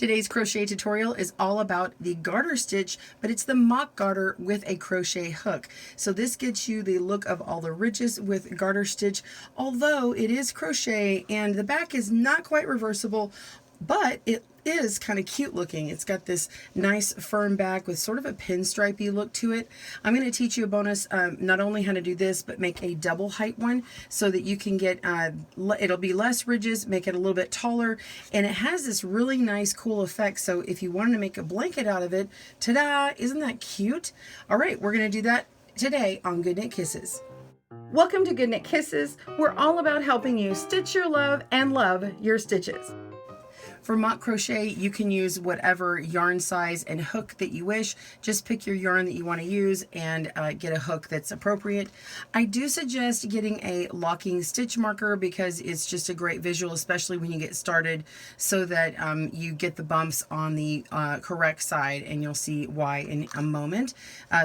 Today's crochet tutorial is all about the garter stitch, but it's the mock garter with a crochet hook. So this gets you the look of all the ridges with garter stitch, although it is crochet and the back is not quite reversible, but it is kind of cute looking. It's got this nice firm back with sort of a pinstripey look to it. I'm going to teach you a bonus, not only how to do this, but make a double height one so that you can get, it'll be less ridges, make it a little bit taller, and it has this really nice cool effect. So if you wanted to make a blanket out of it, ta-da, isn't that cute? All right, we're going to do that today on Good Knit Kisses. Welcome to Good Knit Kisses. We're all about helping you stitch your love and love your stitches. For mock crochet, you can use whatever yarn size and hook that you wish. Just pick your yarn that you want to use and get a hook that's appropriate. I do suggest getting a locking stitch marker because it's just a great visual, especially when you get started, so that you get the bumps on the correct side, and you'll see why in a moment.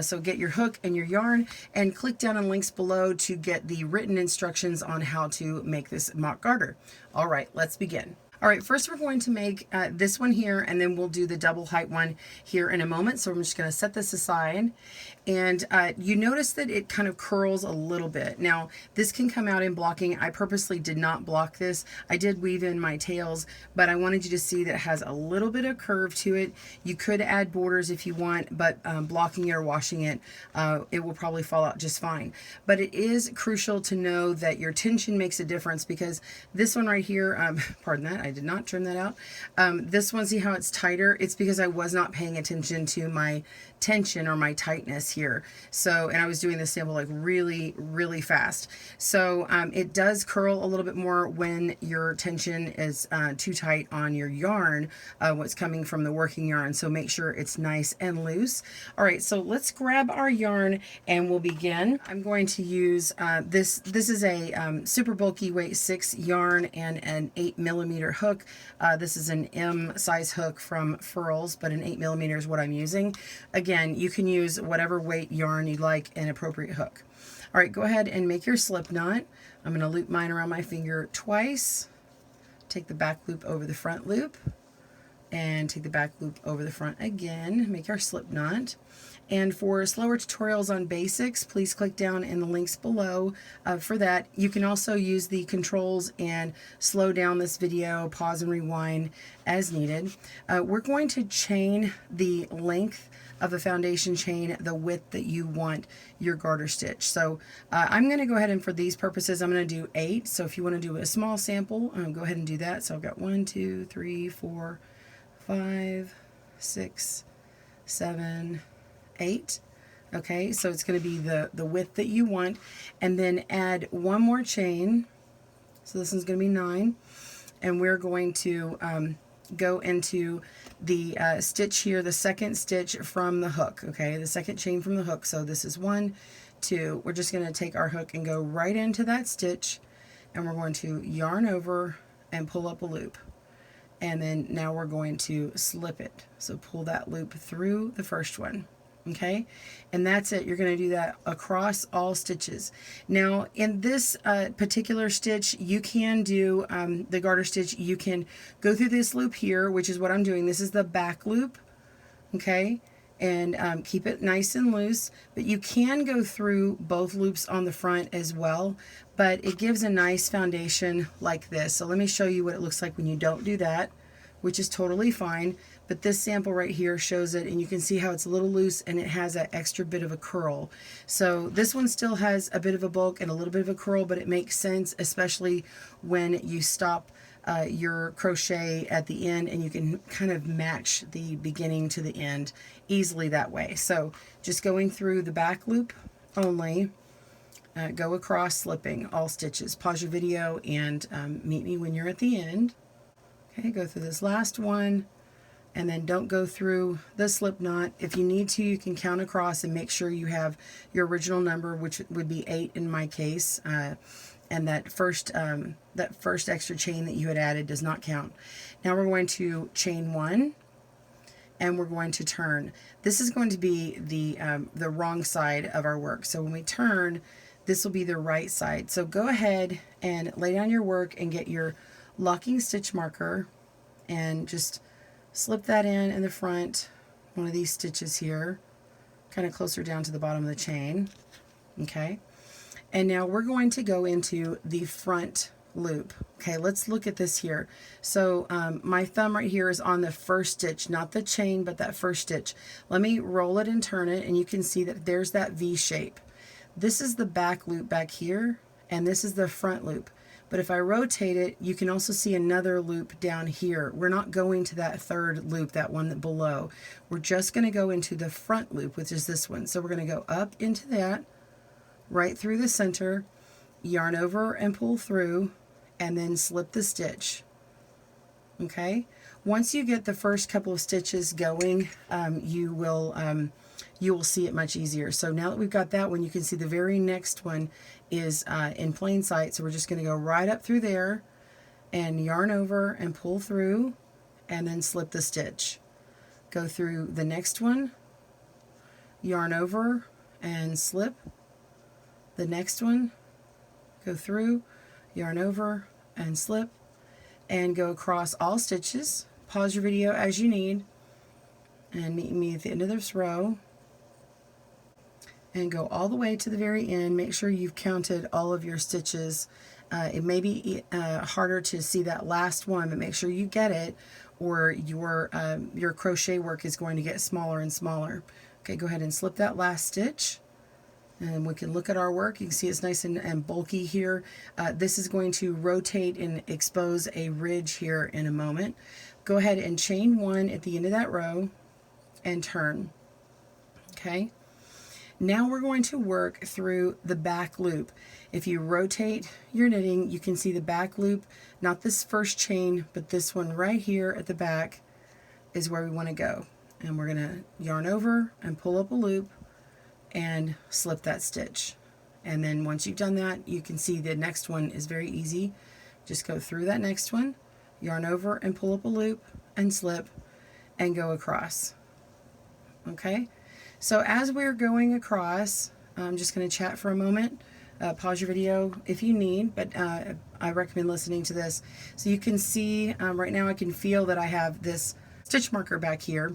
So get your hook and your yarn and click down on links below to get the written instructions on how to make this mock garter. All right, let's begin. All right, first we're going to make this one here, and then we'll do the double height one here in a moment. So I'm just going to set this aside. And you notice that it kind of curls a little bit. Now, this can come out in blocking. I purposely did not block this. I did weave in my tails, but I wanted you to see that it has a little bit of curve to it. You could add borders if you want, but blocking it or washing it, it will probably fall out just fine. But it is crucial to know that your tension makes a difference, because this one right here, pardon that, I did not trim that out. This one, see how it's tighter? It's because I was not paying attention to my tension or my tightness here. So, and I was doing this sample like really fast. So it does curl a little bit more when your tension is too tight on your yarn, what's coming from the working yarn. So make sure it's nice and loose. All right, so let's grab our yarn and we'll begin. I'm going to use this is a super bulky weight 6 yarn and an 8mm hook. This is an M size hook from Furls, but an 8mm is what I'm using. Again, you can use whatever weight yarn you like, an appropriate hook. All right, go ahead and make your slip knot. I'm going to loop mine around my finger twice. Take the back loop over the front loop, and take the back loop over the front again. Make our slip knot. And for slower tutorials on basics, please click down in the links below for that. You can also use the controls and slow down this video, pause and rewind as needed. We're going to chain the length of the foundation chain, the width that you want your garter stitch. So I'm going to go ahead and for these purposes, I'm going to do 8. So if you want to do a small sample, go ahead and do that. So I've got 1, 2, 3, 4, 5, 6, 7, 8. Okay, so it's going to be the width that you want, and then add one more chain. So this one's going to be 9, and we're going to go into the stitch here, the second stitch from the hook. Okay, the second chain from the hook. So this is 1, 2. We're just going to take our hook and go right into that stitch, and we're going to yarn over and pull up a loop. And then now we're going to slip it. So pull that loop through the first one. Okay, and that's it. You're going to do that across all stitches. Now in this particular stitch, you can do the garter stitch. You can go through this loop here, which is what I'm doing. This is the back loop. Okay, and keep it nice and loose, but you can go through both loops on the front as well, but it gives a nice foundation like this. So let me show you what it looks like when you don't do that, which is totally fine. But this sample right here shows it, and you can see how it's a little loose and it has that extra bit of a curl. So this one still has a bit of a bulk and a little bit of a curl, but it makes sense, especially when you stop your crochet at the end, and you can kind of match the beginning to the end easily that way. So just going through the back loop only, go across slipping all stitches. Pause your video and meet me when you're at the end. Okay, go through this last one, and then don't go through the slip knot. If you need to, you can count across and make sure you have your original number, which would be 8 in my case, and that first extra chain that you had added does not count. Now we're going to chain 1, and we're going to turn. This is going to be the wrong side of our work. So when we turn, this will be the right side. So go ahead and lay down your work and get your locking stitch marker and just slip that in the front, one of these stitches here, kind of closer down to the bottom of the chain. Okay, and now we're going to go into the front loop. Okay, let's look at this here. So my thumb right here is on the first stitch, not the chain, but that first stitch. Let me roll it and turn it, and you can see that there's that V shape. This is the back loop back here, and this is the front loop. But if I rotate it, you can also see another loop down here. We're not going to that third loop, that one that below. We're just going to go into the front loop, which is this one. So we're going to go up into that, right through the center, yarn over and pull through, and then slip the stitch. Okay? Once you get the first couple of stitches going, you will see it much easier. So now that we've got that one, you can see the very next one is in plain sight. So we're just going to go right up through there and yarn over and pull through and then slip the stitch. Go through the next one, yarn over and slip. The next one, go through, yarn over and slip, and go across all stitches. Pause your video as you need and meet me at the end of this row. And go all the way to the very end. Make sure you've counted all of your stitches. It may be harder to see that last one, but make sure you get it, or your crochet work is going to get smaller and smaller. Okay, go ahead and slip that last stitch, and we can look at our work. You can see it's nice and bulky here. This is going to rotate and expose a ridge here in a moment. Go ahead and chain one at the end of that row and turn. Okay. Now we're going to work through the back loop. If you rotate your knitting, you can see the back loop, not this first chain, but this one right here at the back is where we want to go. And we're going to yarn over and pull up a loop and slip that stitch. And then once you've done that, you can see the next one is very easy. Just go through that next one, yarn over and pull up a loop and slip and go across. Okay? So as we're going across, I'm just going to chat for a moment. Pause your video if you need, but I recommend listening to this. So you can see right now I can feel that I have this stitch marker back here,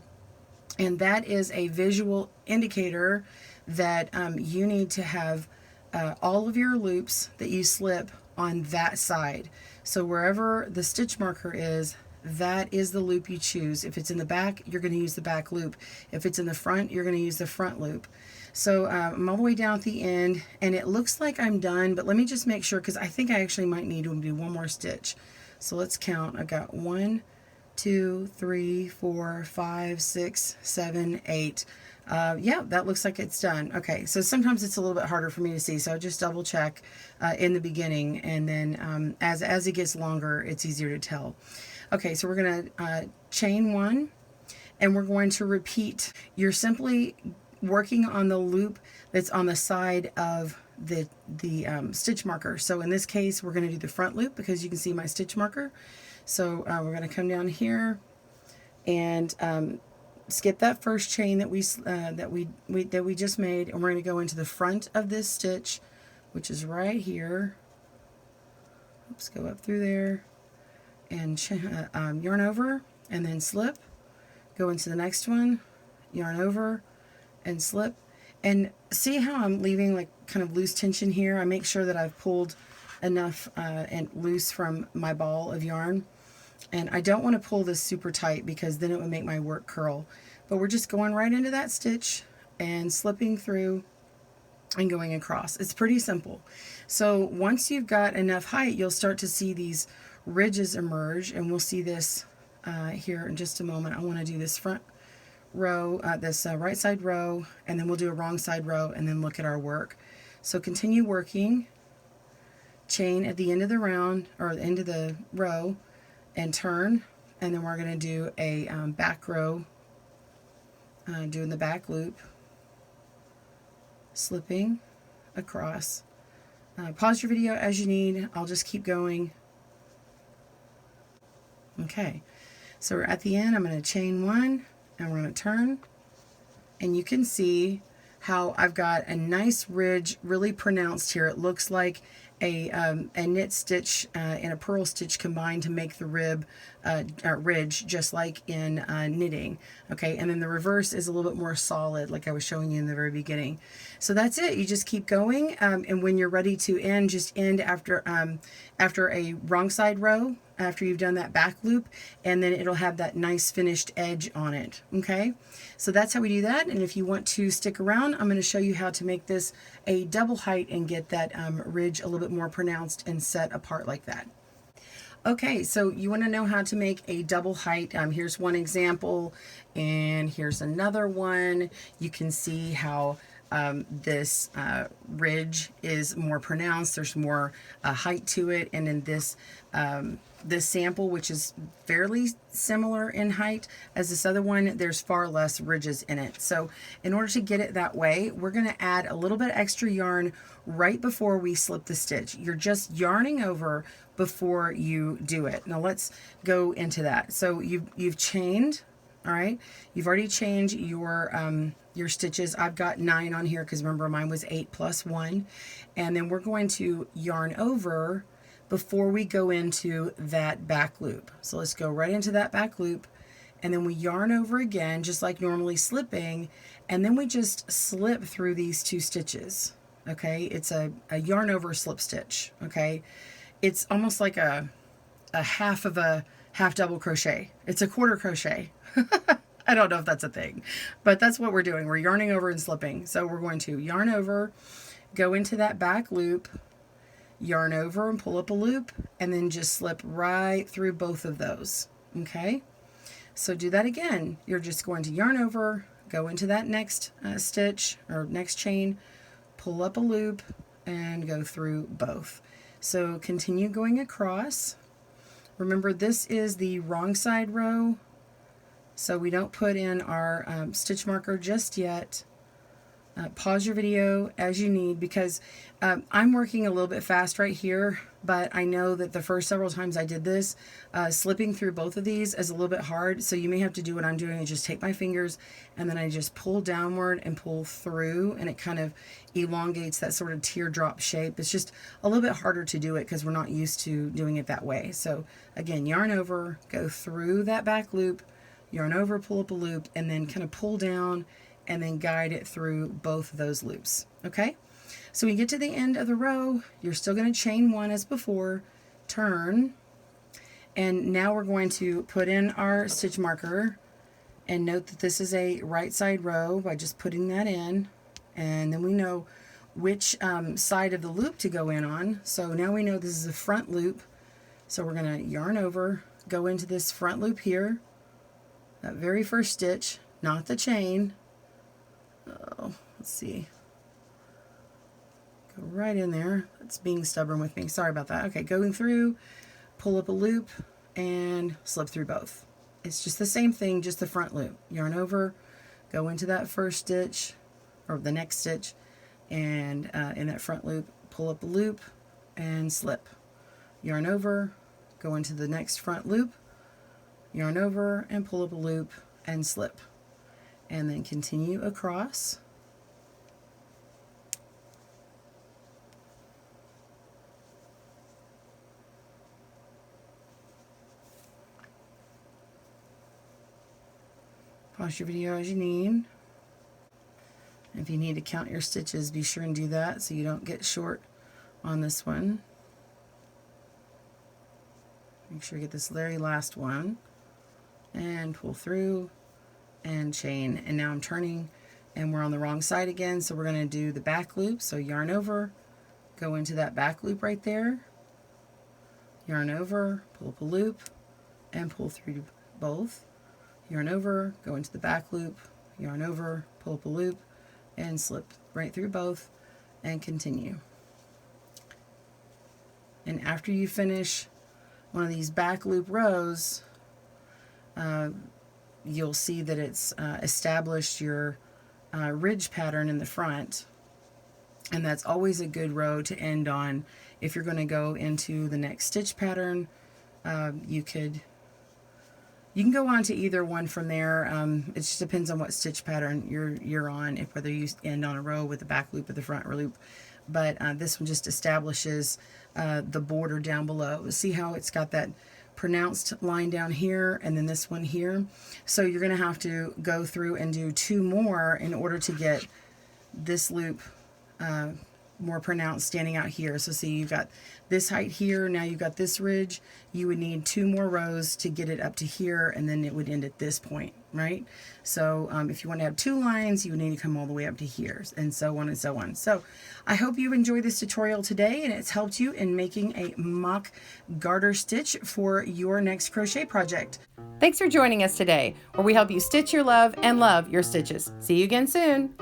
and that is a visual indicator that you need to have all of your loops that you slip on that side. So wherever the stitch marker is, that is the loop you choose. If it's in the back, you're going to use the back loop. If it's in the front, you're going to use the front loop. So I'm all the way down at the end, and it looks like I'm done, but let me just make sure, because I think I actually might need to do one more stitch. So let's count. I've got 1, 2, 3, 4, 5, 6, 7, 8. Yeah, that looks like it's done. Okay, so sometimes it's a little bit harder for me to see, so I just double check in the beginning, and then as it gets longer, it's easier to tell. Okay, so we're going to chain one, and we're going to repeat. You're simply working on the loop that's on the side of the stitch marker. So in this case, we're going to do the front loop because you can see my stitch marker. So we're going to come down here and skip that first chain that we just made, and we're going to go into the front of this stitch, which is right here. Oops, go up through there. And yarn over and then slip, go into the next one, yarn over and slip, and see how I'm leaving like kind of loose tension here. I make sure that I've pulled enough and loose from my ball of yarn, and I don't want to pull this super tight because then it would make my work curl. But we're just going right into that stitch and slipping through and going across. It's pretty simple. So once you've got enough height, you'll start to see these ridges emerge, and we'll see this here in just a moment. I want to do this front row, this right side row, and then we'll do a wrong side row and then look at our work. So continue working, chain at the end of the round or the end of the row and turn, and then we're going to do a back row, doing the back loop, slipping across. Pause your video as you need. I'll just keep going. Okay, so we're at the end. I'm going to chain one and we're going to turn, and you can see how I've got a nice ridge really pronounced here. It looks like a knit stitch and a purl stitch combined to make the rib ridge, just like in knitting. Okay, and then the reverse is a little bit more solid, like I was showing you in the very beginning. So that's it. You just keep going, and when you're ready to end, just end after a wrong side row, after you've done that back loop, and then it'll have that nice finished edge on it. Okay, so that's how we do that. And if you want to stick around, I'm going to show you how to make this a double height and get that ridge a little bit more pronounced and set apart like that. Okay, so you want to know how to make a double height. Here's one example, and here's another one. You can see how this ridge is more pronounced. There's more height to it, and in this sample, which is fairly similar in height as this other one, there's far less ridges in it. So in order to get it that way, we're going to add a little bit extra yarn right before we slip the stitch. You're just yarning over before you do it. Now let's go into that. So you've chained, all right? You've already chained your stitches. I've got 9 on here because remember mine was 8 plus 1. And then we're going to yarn over before we go into that back loop. So let's go right into that back loop, and then we yarn over again just like normally slipping, and then we just slip through these 2 stitches. Okay, it's a yarn over slip stitch. Okay, it's almost like a half double crochet. It's a quarter crochet. I don't know if that's a thing, but that's what we're doing. We're yarning over and slipping. So we're going to yarn over, go into that back loop, yarn over and pull up a loop, and then just slip right through both of those. Okay, so do that again. You're just going to yarn over, go into that next stitch or next chain, pull up a loop, and go through both. So continue going across. Remember, this is the wrong side row, so we don't put in our stitch marker just yet. Pause your video as you need, because I'm working a little bit fast right here, but I know that the first several times I did this, slipping through both of these is a little bit hard, so you may have to do what I'm doing and just take my fingers and then I just pull downward and pull through, and it kind of elongates that sort of teardrop shape. It's just a little bit harder to do it because we're not used to doing it that way. So again, yarn over, go through that back loop, yarn over, pull up a loop, and then kind of pull down and then guide it through both of those loops. Okay, so when you get to the end of the row, you're still going to chain 1 as before, turn, and now we're going to put in our stitch marker, and note that this is a right side row by just putting that in, and then we know which side of the loop to go in on. So now we know this is a front loop, so we're going to yarn over, go into this front loop here, that very first stitch, not the chain. Oh, let's see. Go right in there. It's being stubborn with me. Sorry about that. Okay, going through, pull up a loop, and slip through both. It's just the same thing, just the front loop. Yarn over, go into that first stitch, or the next stitch, and in that front loop, pull up a loop, and slip. Yarn over, go into the next front loop, yarn over, and pull up a loop, and slip. And then continue across. Pause your video as you need. If you need to count your stitches, be sure and do that so you don't get short on this one. Make sure you get this very last one and pull through and chain, and now I'm turning and we're on the wrong side again, so we're going to do the back loop. So yarn over, go into that back loop right there, yarn over, pull up a loop, and pull through both. Yarn over, go into the back loop, yarn over, pull up a loop, and slip right through both, and continue. And after you finish one of these back loop rows, you'll see that it's established your ridge pattern in the front, and that's always a good row to end on. If you're going to go into the next stitch pattern, you can go on to either one from there. It just depends on what stitch pattern you're on, if whether you end on a row with the back loop or the front loop. But this one just establishes the border down below. See how it's got that pronounced line down here and then this one here. So you're going to have to go through and do 2 more in order to get this loop more pronounced standing out here. So see, you've got this height here, now you've got this ridge. You would need 2 more rows to get it up to here, and then it would end at this point, right? So if you want to have 2 lines, you would need to come all the way up to here, and so on and so on. So I hope you've enjoyed this tutorial today and it's helped you in making a mock garter stitch for your next crochet project. Thanks for joining us today, where we help you stitch your love and love your stitches. See you again soon.